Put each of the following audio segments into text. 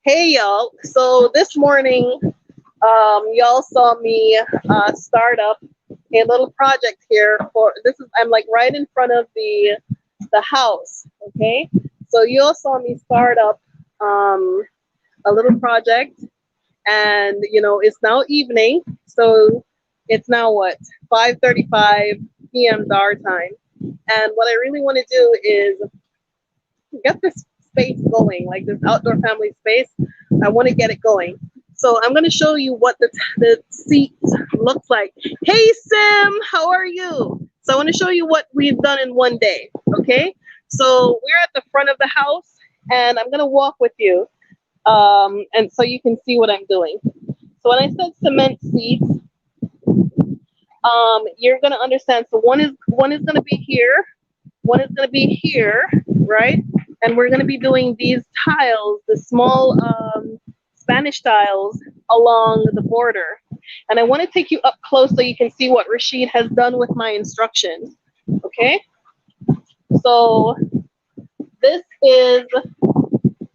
Hey y'all. So this morning, y'all saw me start up a little project here for this is I'm like right in front of the house. Okay. So you all saw me start up a little project, and it's now evening. So it's now what, 5:35 p.m. our time. And what I really want to do is get this space going, like this outdoor family space. I want to get it going. So I'm going to show you what the seat looks like. Hey Sim, how are you? So I want to show you what we've done in one day. Okay. So we're at the front of the house, and I'm going to walk with you, and so you can see what I'm doing. So when I said cement seats, you're going to understand. So one is going to be here, one is going to be here, right? And we're going to be doing these tiles, the small Spanish tiles along the border. And I want to take you up close so you can see what Rashid has done with my instructions. Okay? So this is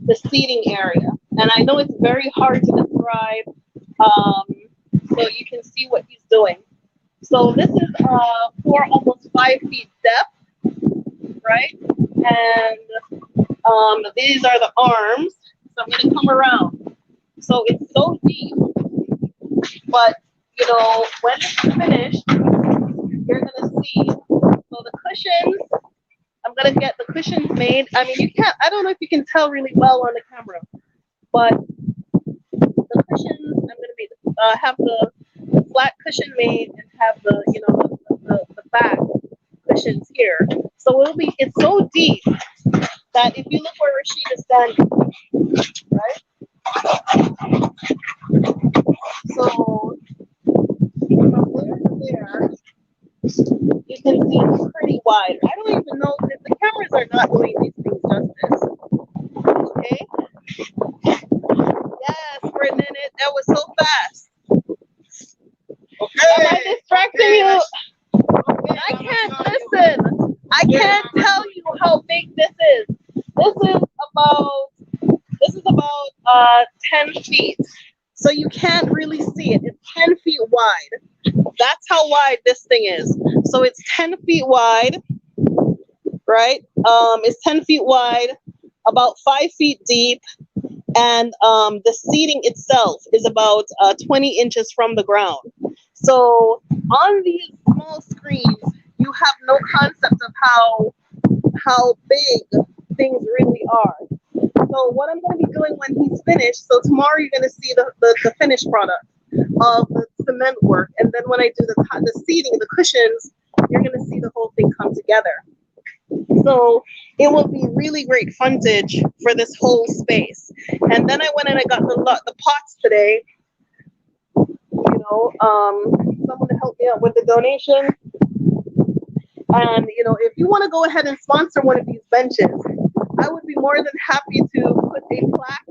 the seating area. And I know it's very hard to describe, um, so you can see what he's doing. So this is 4 almost 5 feet depth, right? And these are the arms. So I'm going to come around. So it's so deep, but when it's finished, you're going to see. So the cushions, I'm going to get the cushions made. I mean, I don't know if you can tell really well on the camera, but the cushions, I'm going to have the flat cushion made and have the back cushions here. So it's so deep that if you look where Rashid is standing, right? So from there to there, you can see it's pretty wide. I don't even know if the cameras are not doing these things justice. Okay. Yes, we're in it. That was so fast. Okay. Am I distracting you? Okay, I can't listen. I can't tell you how big this is. This is about 10 feet. So you can't really see it. It's 10 feet wide. That's how wide this thing is. So it's 10 feet wide, right? It's 10 feet wide, about 5 feet deep, and the seating itself is about 20 inches from the ground. So on these small screens, you have no concept of how big things really are. So what I'm going to be doing when he's finished, so tomorrow you're going to see the finished product of the cement work, and then when I do the seating, the cushions, you're going to see the whole thing come together. So it will be really great frontage for this whole space. And then I went and I got the pots today. Someone to help me out with the donation. And if you want to go ahead and sponsor one of these benches, I would be more than happy to put a plaque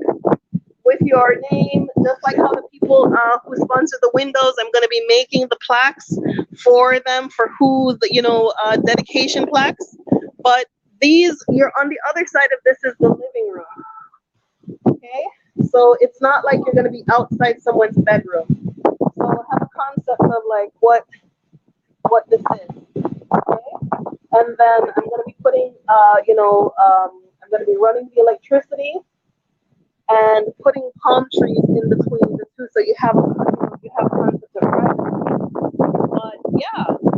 with your name, just like how the people who sponsor the windows. I'm going to be making the plaques for them for who dedication plaques. But you're on the other side of this is the living room. Okay, so it's not like you're going to be outside someone's bedroom. So we'll have a concept of like what this is. Okay, and then I'm going to be putting, I'm going to be running the electricity and putting palm trees in between the two, so you have a concept of privacy. But yeah, this is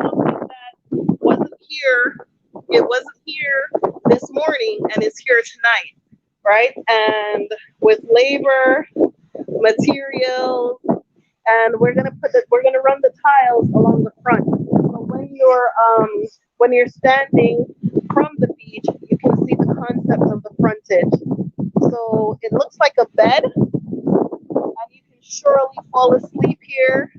something that wasn't here. It wasn't here this morning, and it's here tonight, right? And with labor, materials, and we're gonna run the tiles along the front. So when you're standing from the beach, you can see the concept of the frontage. So it looks like a bed, and you can surely fall asleep here.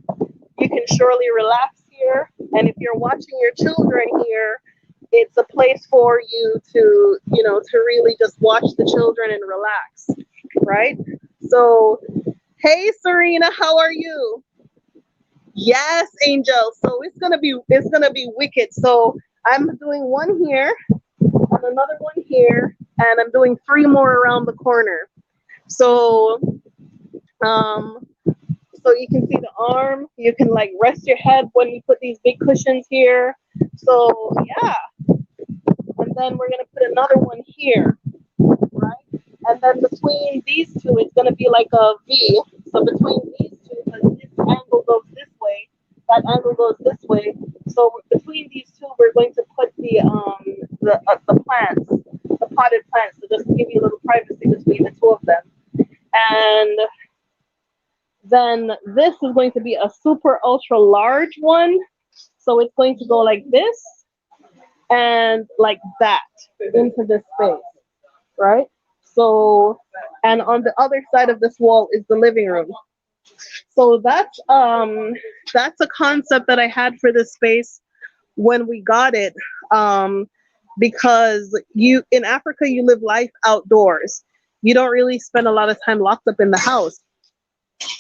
You can surely relax here, and if you're watching your children here, it's a place for you to really just watch the children and relax, right? So, hey Serena, how are you? Yes, Angel. So it's gonna be wicked. So I'm doing one here and another one here, and I'm doing 3 more around the corner. So so you can see the arm. You can like rest your head when you put these big cushions here. So yeah, and then we're gonna put another one here, right? And then between these two, it's gonna be like a V. So between these two, because this angle goes this way, that angle goes this way. So between these two, we're going to put the plants, the potted plants, so just to give you a little privacy between the two of them. And then this is going to be a super ultra large one. So it's going to go like this and like that into this space, right? So, and on the other side of this wall is the living room. So that's a concept that I had for this space when we got it. Because you in Africa you live life outdoors. You don't really spend a lot of time locked up in the house.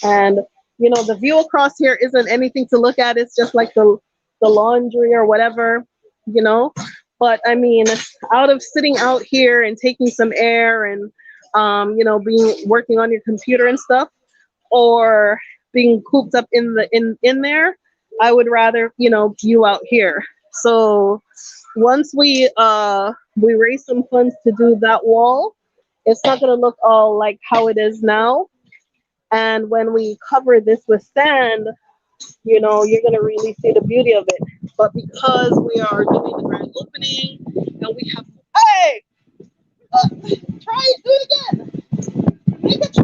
And the view across here isn't anything to look at. It's just like the laundry or whatever, you know. But I mean, out of sitting out here and taking some air and being working on your computer and stuff, or being cooped up in there, I would rather view out here. So once we raise some funds to do that wall, it's not gonna look all like how it is now. And when we cover this with sand, you're gonna really see the beauty of it. But because we are doing the grand opening and we have, hey, try it, do it again. Make it, do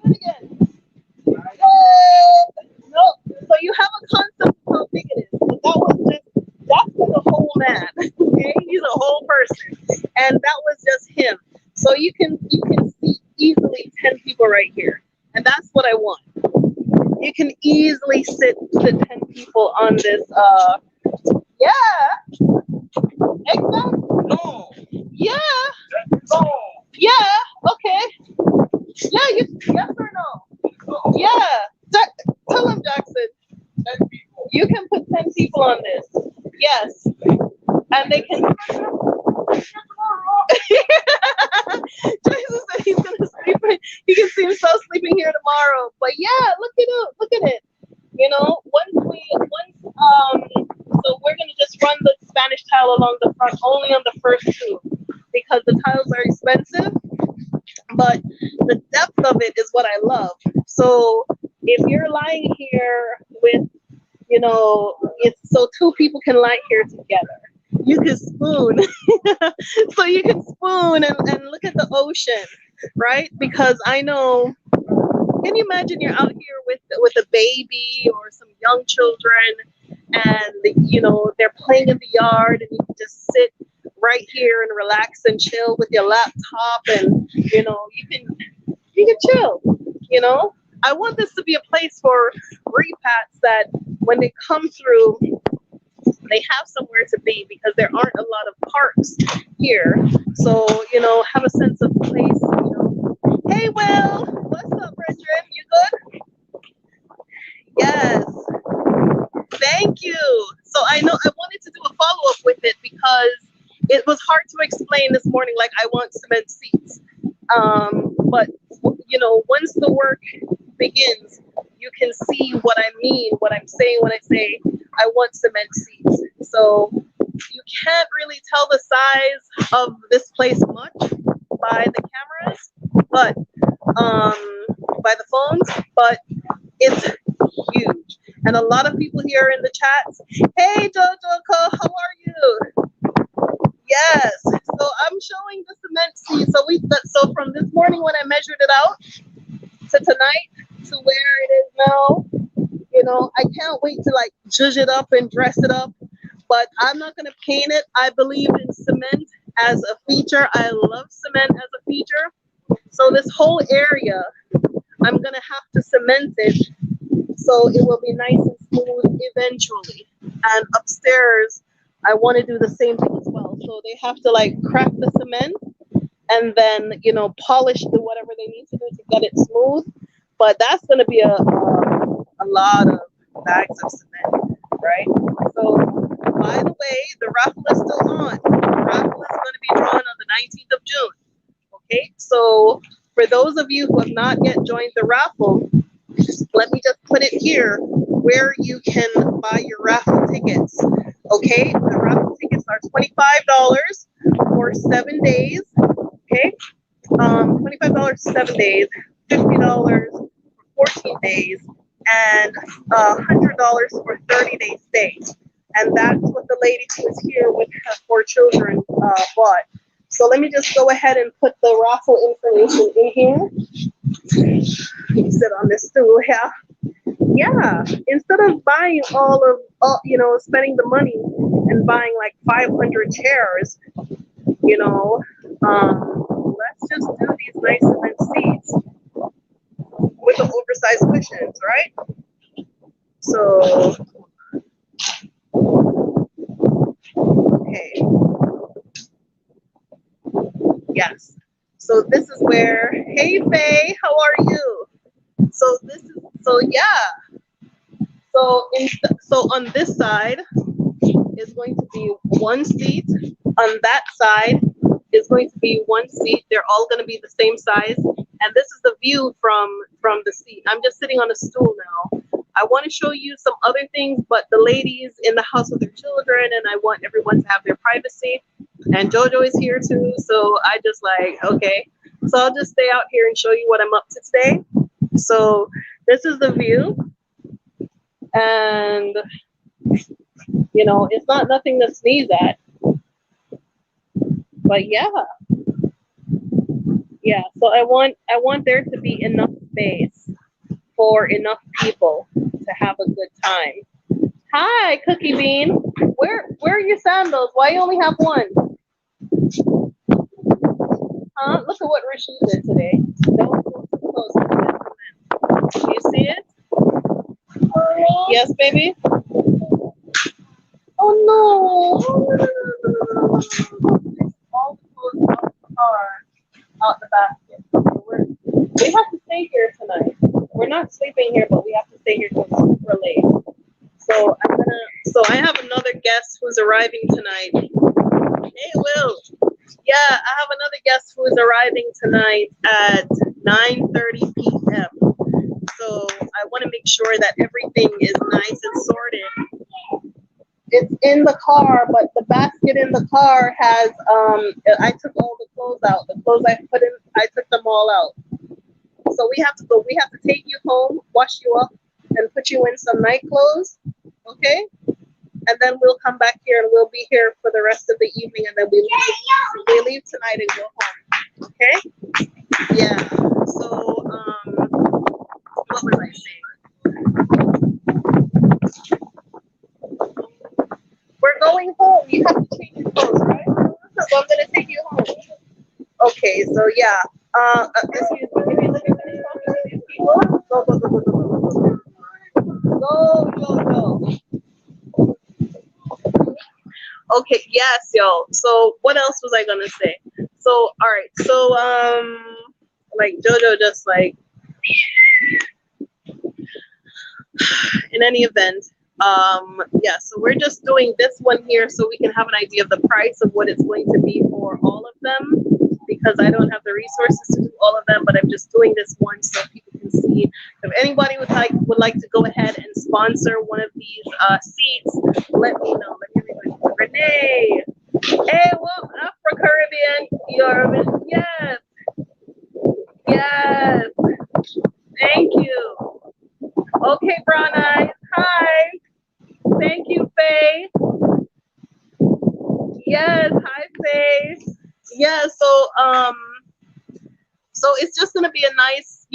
it again. No, so you have a concept of how big it is. But that's for the whole man. Okay, he's a whole person, and that was just him. So you can see easily 10 people right here, and that's what I want. You can easily sit 10 people on this. Yeah, exactly. No. Yeah, No. yeah. Okay. Yeah, yes or no? No. Yeah. Tell him, Jackson. 10 people. You can put 10 people on this. Yes. And they can. Jason said he's gonna sleep. He can see himself sleeping here tomorrow. But yeah, look at it. Look at it. So we're gonna just run the Spanish tile along the front, only on the first two, because the tiles are expensive. But the depth of it is what I love. So if you're lying here with, it's so two people can lie here together. You can spoon. So you can spoon and look at the ocean, right? Because I know, can you imagine you're out here with a baby or some young children, and they're playing in the yard, and you can just sit right here and relax and chill with your laptop, and you can chill. I want this to be a place for repats that when they come through, they have somewhere to be, because there aren't a lot of parks here. So have a sense of place. Hey, Will, what's up, Brethren? You good? Yes. Thank you. So I wanted to do a follow up with it, because it was hard to explain this morning. Like, I want cement seats. But once the work begins, you can see what I mean, what I'm saying when I say I want cement seats. So you can't really tell the size of this place much by the cameras, but by the phones, but it's huge. And a lot of people here in the chats. Hey, Jojo, how are you? Yes. So I'm showing the cement seat. So from this morning when I measured it out to tonight to where it is now, I can't wait to like zhuzh it up and dress it up. But I'm not gonna paint it. I believe in cement as a feature. I love cement as a feature. So this whole area, I'm gonna have to cement it so it will be nice and smooth eventually. And upstairs, I want to do the same thing as well. So they have to like crack the cement and then polish the whatever they need to do to get it smooth. But that's going to be a lot of bags of cement, right? So by the way, the raffle is still on. The raffle is going to be drawn on the 19th of June. Okay, so for those of you who have not yet joined the raffle, let me just put it here where you can buy your raffle tickets. Okay, the raffle tickets are $25 for 7 days. Okay, $25 7 days, $50 for 14 days, and $100 for 30-day stay. And that's what the lady who is here with her 4 children bought. So let me just go ahead and put the raffle information in here. You sit on this stool, yeah. Yeah, instead of buying spending the money and buying like 500 chairs, let's just do these nice cement seats with the oversized cushions, right? So, okay, yes. So this is where, hey Faye, how are you? Yeah. So on this side is going to be one seat. On that side is going to be one seat. They're all going to be the same size. And this is the view from the seat. I'm just sitting on a stool now. I want to show you some other things, but the ladies in the house with their children, and I want everyone to have their privacy. And Jojo is here too, so I just like, okay. So I'll just stay out here and show you what I'm up to today. So this is the view. And it's not nothing to sneeze at. But yeah. So I want there to be enough space for enough people to have a good time. Hi, Cookie Bean. Where are your sandals? Why you only have one? Huh? Look at what Rashid did today. Don't go too close. Do you see it? Yes, baby. Oh no! All the clothes out the car, out the basket. We have to stay here tonight. We're not sleeping here, but we have to stay here till super late. So I have another guest who's arriving tonight. Hey, Will. Yeah, I have another guest who is arriving tonight at 9:30 p.m. So I want to make sure that everything is nice and sorted. It's in the car, but the basket in the car has I took all the clothes out. The clothes I put in, I took them all out. So we have to go. We have to take you home, wash you up, and put you in some night clothes. Okay? And then we'll come back here and we'll be here for the rest of the evening, and then we leave tonight and go home. Okay? Yeah. So what was I saying? We're going home. You have to change your clothes, right? So I'm gonna take you home. Okay, so yeah. Excuse me, can you let me finish talking to these people? Go. Okay, yes, yo. So what else was I gonna say? So all right, so like Jojo just like in any event, yeah, so we're just doing this one here so we can have an idea of the price of what it's going to be for all of them, because I don't have the resources to do all of them, but I'm just doing this one so people can see. If anybody would like to go ahead and sponsor one of these seats, let me know. Let me read it. Renee. Hey, well, Afro Caribbean, yes. Yes. Thank you. Okay, Brown Eyes. Hi. Thank you, Faye. Yes, hi, Faye. Yeah, so it's just gonna be a nice,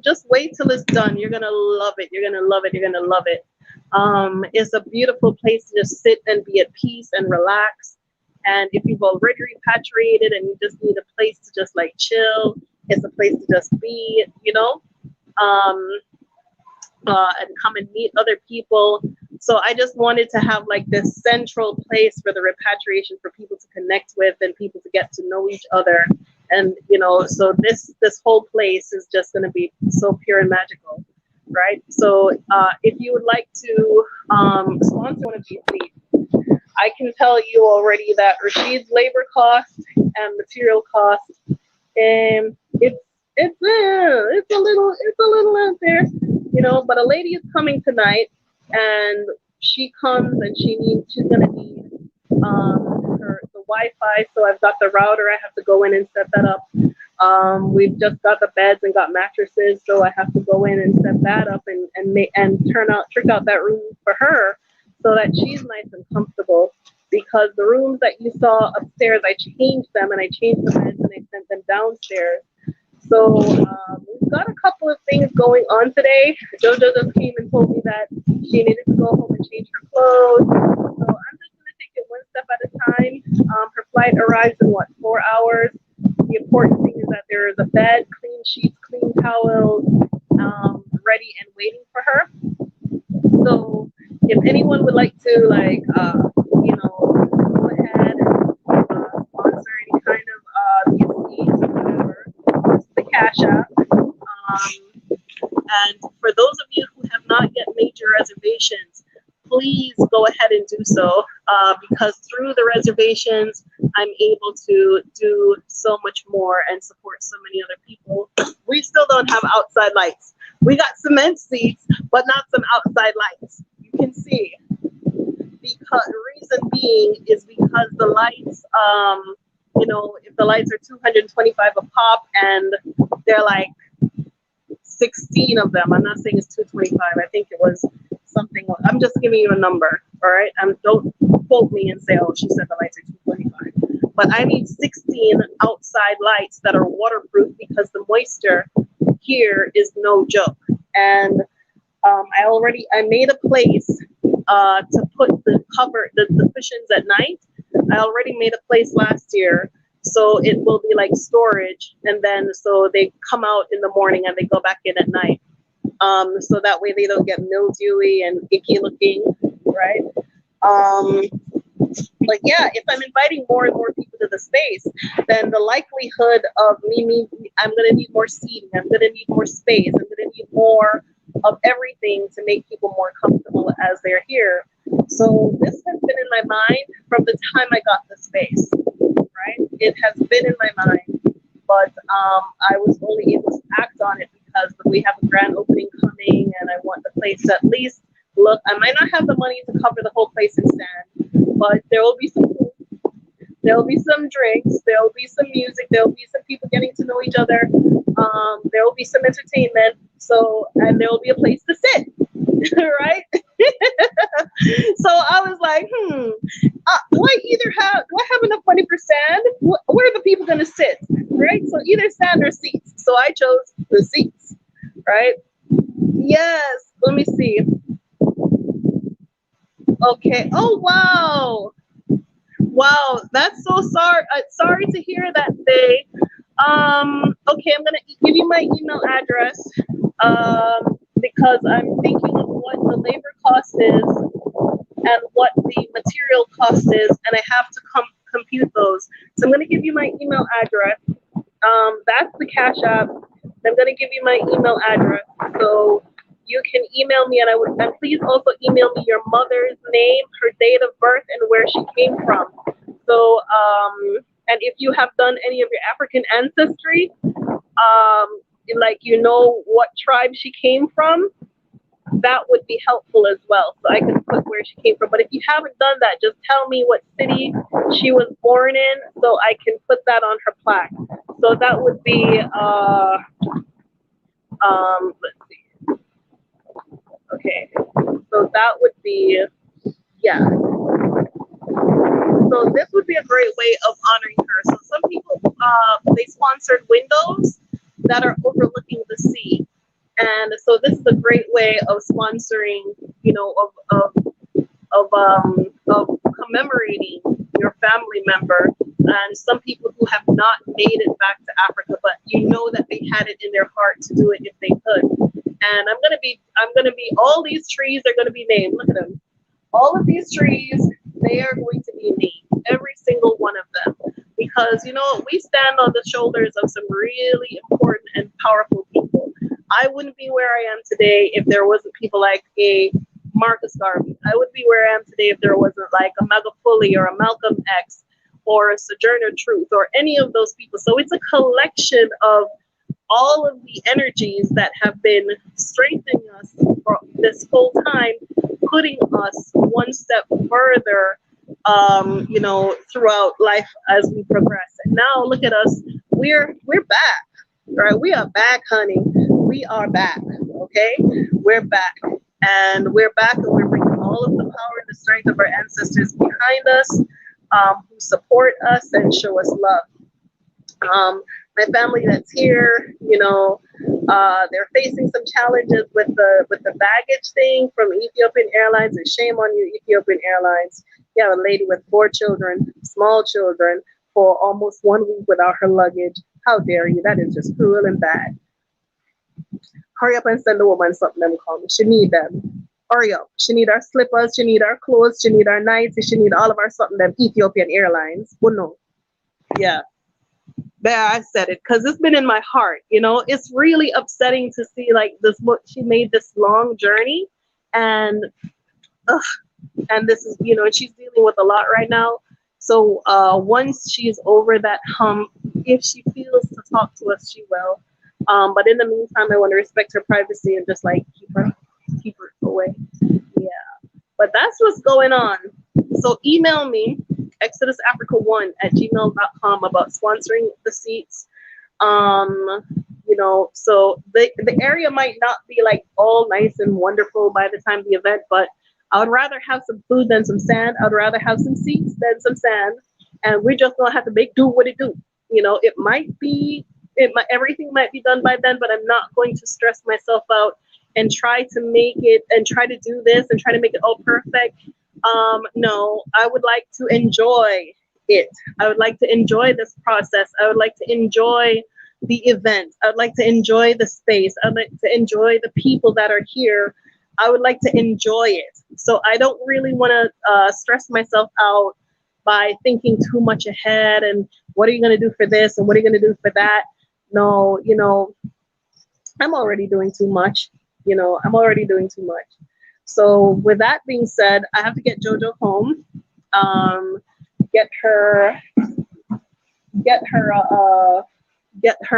just wait till it's done. You're gonna love it. You're gonna love it. You're gonna love it. It's a beautiful place to just sit and be at peace and relax. And if you've already repatriated and you just need a place to just like chill, it's a place to just be, and come and meet other people. So I just wanted to have like this central place for the repatriation for people to connect with and people to get to know each other. And so this whole place is just going to be so pure and magical, right? So if you would like to sponsor one of these seats, I can tell you already that Rashid's labor cost and material cost, it's but a lady is coming tonight, and she comes and she's gonna need the Wi-Fi. So I've got the router. I have to go in and set that up. We've just got the beds and got mattresses, so I have to go in and set that up and trick out that room for her so that she's nice and comfortable. Because the rooms that you saw upstairs, I changed them and I changed the beds and I sent them downstairs. So we've got a couple of things going on today. JoJo just came and told me that she needed to go home and change her clothes. So I'm just going to take it one step at a time. Her flight arrives in 4 hours. The important thing is that there is a bed, clean sheets, clean towels, ready and waiting for her. So if anyone would like to, go ahead and sponsor any kind of these seats or whatever, this is the Cash App. And for those of you who have not yet made your reservations, please go ahead and do so, because through the reservations, I'm able to do so much more and support so many other people. We still don't have outside lights. We got cement seats, but not some outside lights. You can see. Because the reason being is because the lights, if the lights are 225 a pop and they're like 16 of them, I'm not saying it's 225. I think it was something. I'm just giving you a number, all right? Don't quote me and say, oh, she said the lights are 225. But I need 16 outside lights that are waterproof because the moisture here is no joke. And I made a place to put the cushions at night. I already made a place last year, so it will be like storage, and then so they come out in the morning and they go back in at night. So that way they don't get mildewy and icky looking, right? But yeah, if I'm inviting more and more people to the space, then the likelihood of I'm gonna need more seating, I'm gonna need more space, I'm gonna need more of everything to make people more comfortable as they're here. So this has been in my mind from the time I got the space, right? It has been in my mind, but I was only able to act on it because we have a grand opening coming and I want the place to at least look. I might not have the money to cover the whole place in sand, but there will be some food, there will be some drinks, there will be some music, there will be some people getting to know each other, there will be some entertainment, and there will be a place to sit, right? So I was like, do I have enough money for sand? Where are the people going to sit, right? So either sand or seats. So I chose the seats, right? Yes, let me see. Okay. Oh, wow. Wow, that's so sorry. Sorry to hear that, Faye. Okay, I'm gonna give you my email address because I'm thinking of what the labor cost is and what the material cost is, and I have to compute those. So I'm gonna give you my email address. That's the Cash App. I'm gonna give you my email address. So you can email me, and please also email me your mother's name, her date of birth, and where she came from. So, and if you have done any of your African ancestry, like what tribe she came from, that would be helpful as well. So I can put where she came from. But if you haven't done that, just tell me what city she was born in, so I can put that on her plaque. So that would be, let's see. Okay, so that would be, yeah. So this would be a great way of honoring her. So some people, they sponsored windows that are overlooking the sea. And so this is a great way of sponsoring, of commemorating your family member. And some people who have not made it back to Africa, but that they had it in their heart to do it if they could. And I'm gonna be all these trees are gonna be named. Look at them. All of these trees, they are going to be named, every single one of them, because we stand on the shoulders of some really important and powerful people. I wouldn't be where I am today if there wasn't people like a Marcus Garvey. I would be where I am today if there wasn't like a Magufuli or a Malcolm X or a Sojourner Truth or any of those people. So it's a collection of all of the energies that have been strengthening us for this whole time, putting us one step further, throughout life as we progress. And now look at us, we're back, right? We are back, honey. We are back. Okay, we're back, and we're back, and we're bringing all of the power and the strength of our ancestors behind us, who support us and show us love. My family that's here, they're facing some challenges with the baggage thing from Ethiopian Airlines. And shame on you, Ethiopian Airlines. You have a lady with 4 children, small children, for almost 1 week without her luggage. How dare you? That is just cruel and bad. Hurry up and send the woman something them come. She need them. Hurry up. She need our slippers. She need our clothes. She need our nights. She need all of our something them Ethiopian Airlines. Oh no. Yeah. There, I said it, because it's been in my heart. It's really upsetting to see like this. What she made this long journey, and this is, she's dealing with a lot right now. So once she's over that hump, if she feels to talk to us, she will. But in the meantime, I want to respect her privacy and just like keep her away. Yeah. But that's what's going on. So email me, exodusafrica1@gmail.com, about sponsoring the seats. So the area might not be like all nice and wonderful by the time of the event, but I would rather have some food than some sand. I'd rather have some seats than some sand. And we're just gonna have to make do what it do. Everything might be done by then, but I'm not going to stress myself out and try to make it and try to do this and try to make it all perfect. No, I would like to enjoy it. I would like to enjoy this process. I would like to enjoy the event. I would like to enjoy the space. I'd like to enjoy the people that are here. I would like to enjoy it. So I don't really want to stress myself out by thinking too much ahead and what are you going to do for this and what are you going to do for that? No, I'm already doing too much. I'm already doing too much. So with that being said, I have to get JoJo home, get her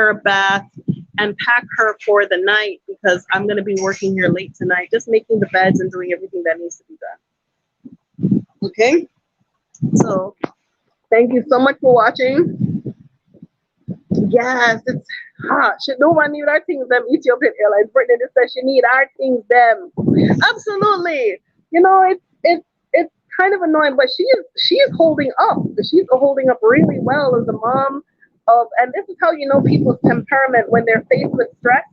a bath, and pack her for the night because I'm going to be working here late tonight, just making the beds and doing everything that needs to be done. Okay? So thank you so much for watching. Yes, it's hot. Should no one need our things, them Ethiopian Airlines. Brittany just said she need our things, them. Absolutely. It's kind of annoying, but she's holding up. She's holding up really well as a mom of, and this is how you know people's temperament when they're faced with stress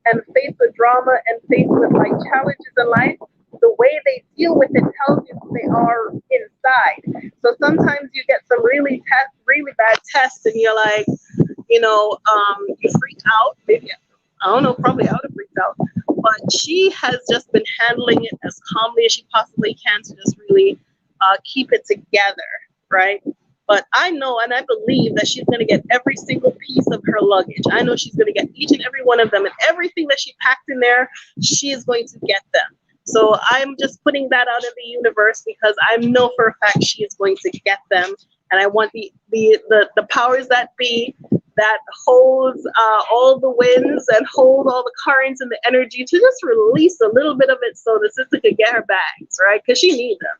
and faced with drama and faced with like challenges in life. The way they deal with it tells you who they are inside. So sometimes you get some really bad tests, and you're like, you freak out. Maybe, I don't know, probably I would have freaked out. But she has just been handling it as calmly as she possibly can to just really keep it together, right? But I know and I believe that she's going to get every single piece of her luggage. I know she's going to get each and every one of them, and everything that she packed in there, she is going to get them. So I'm just putting that out in the universe because I know for a fact she is going to get them. And I want the powers that be that holds all the winds and hold all the currents and the energy to just release a little bit of it so the sister could get her bags, right? Because she needs them,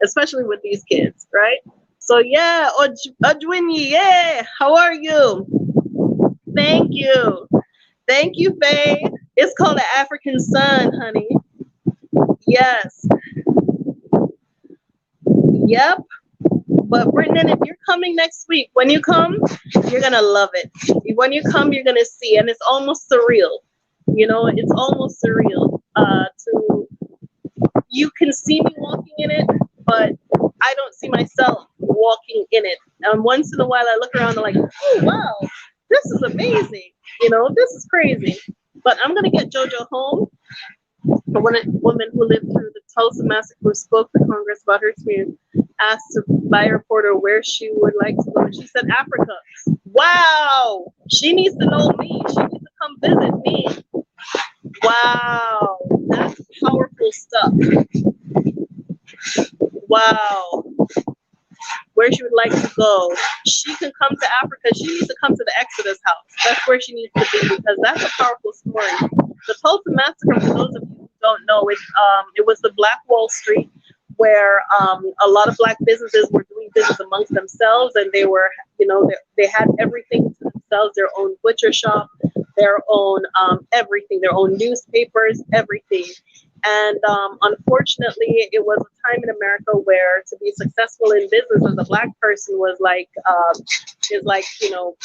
especially with these kids, right? So yeah, Ojwini, yeah, how are you? Thank you. Thank you, Faye. It's called the African Sun, honey. Yes. Yep. But Brendan, if you're coming next week, when you come, you're going to love it. When you come, you're going to see. And it's almost surreal. It's almost surreal. You can see me walking in it, but I don't see myself walking in it. And once in a while, I look around and I'm like, oh, wow, this is amazing. This is crazy. But I'm going to get JoJo home. A woman who lived through the Tulsa massacre who spoke to Congress about her experience asked by a reporter where she would like to go. And she said, Africa. Wow. She needs to know me. She needs to come visit me. Wow. That's powerful stuff. Wow. Where she would like to go. She can come to Africa. She needs to come to the Exodus house. That's where she needs to be because that's a powerful story. The Tulsa massacre, for those of you who don't know, it was the Black Wall Street where a lot of black businesses were doing business amongst themselves, and they were, they had everything to themselves, their own butcher shop, their own everything, their own newspapers, everything. And unfortunately, it was a time in America where to be successful in business as a black person was like,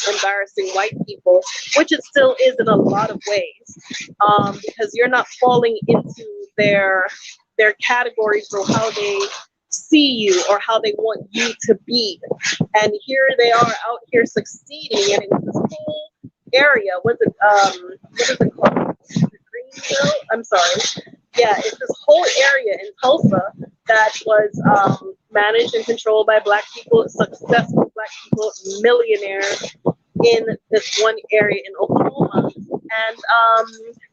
embarrassing white people, which it still is in a lot of ways, because you're not falling into their categories for how they see you or how they want you to be. And here they are out here succeeding, and it was this whole area. What is it called? Greenville? I'm sorry. Yeah, it's this whole area in Tulsa that was managed and controlled by black people, successful black people, millionaires in this one area in Oklahoma. And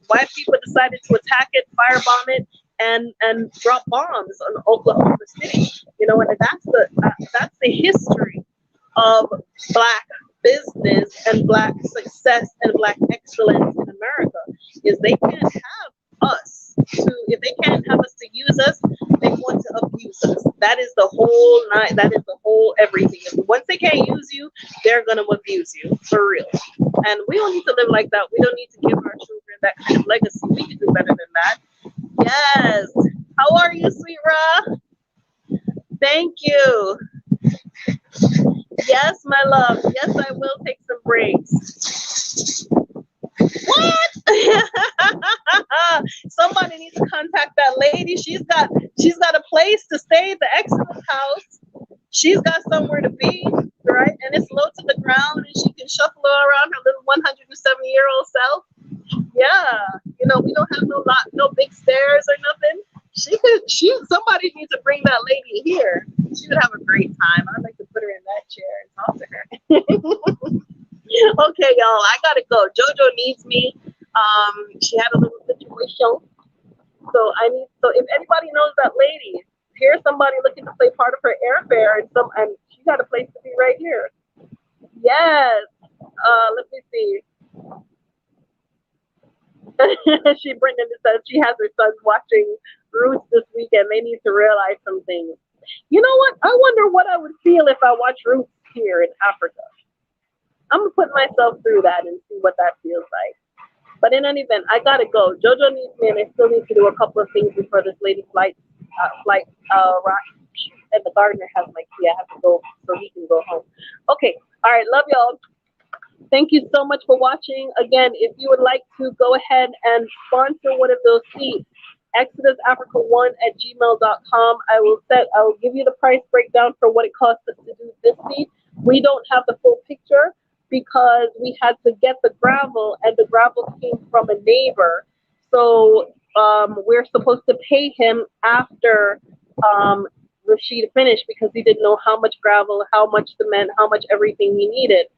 white people decided to attack it, firebomb it, and drop bombs on Oklahoma City. And that's the history of black business and black success and black excellence in America. Is they can't have us if they can't have us to use us, they want to abuse us. That is the whole night. That is the whole everything. Once they can't use you, they're gonna abuse you for real. And we don't need to live like that. We don't need to give our children that kind of legacy. We can do better than that. Yes. How are you, sweet Ra? Thank you. Yes, my love. Yes, I will take some breaks. What? Somebody needs to contact that lady. She's got a place to stay at the Exodus house. She's got somewhere to be, right? And it's low to the ground, and she can shuffle around her little 107-year-old self. Yeah, we don't have no big stairs or nothing. Somebody needs to bring that lady here. She would have a great time. I'd like to put her in that chair and talk to her. Okay, y'all, I gotta go. JoJo needs me. She had a little situation. So if anybody knows that lady, here's somebody looking to play part of her airfare, and she got a place to be right here. Yes. Let me see. Brendan says she has her sons watching Roots this weekend. They need to realize some things. You know what? I wonder what I would feel if I watched Roots here in Africa. I'm gonna put myself through that and see what that feels like. But in any event, I gotta go. JoJo needs me, and I still need to do a couple of things before this lady flight, and the gardener has my key. I have to go so he can go home. Okay, all right, love y'all. Thank you so much for watching. Again, if you would like to go ahead and sponsor one of those seeds, exodusafrica1@gmail.com. I will give you the price breakdown for what it costs us to do this seed. We don't have the full picture because we had to get the gravel, and the gravel came from a neighbor. So we're supposed to pay him after Rashid finished because he didn't know how much gravel, how much cement, how much everything he needed.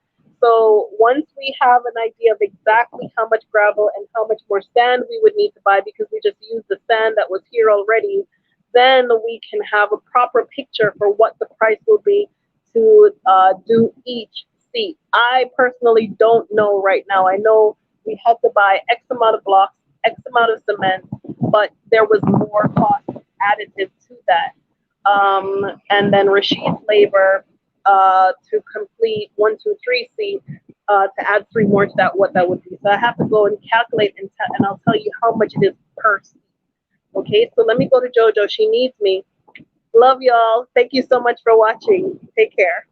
So once we have an idea of exactly how much gravel and how much more sand we would need to buy, because we just used the sand that was here already, then we can have a proper picture for what the price will be to do each seat. I personally don't know right now. I know we had to buy X amount of blocks, X amount of cement, but there was more cost additive to that. And then Rashid's labor to complete 1, 2, 3 seats, to add 3 more to that, what that would be. So I have to go and calculate, and I'll tell you how much it is per seat. Okay, so let me go to JoJo. She needs me. Love y'all. Thank you so much for watching. Take care.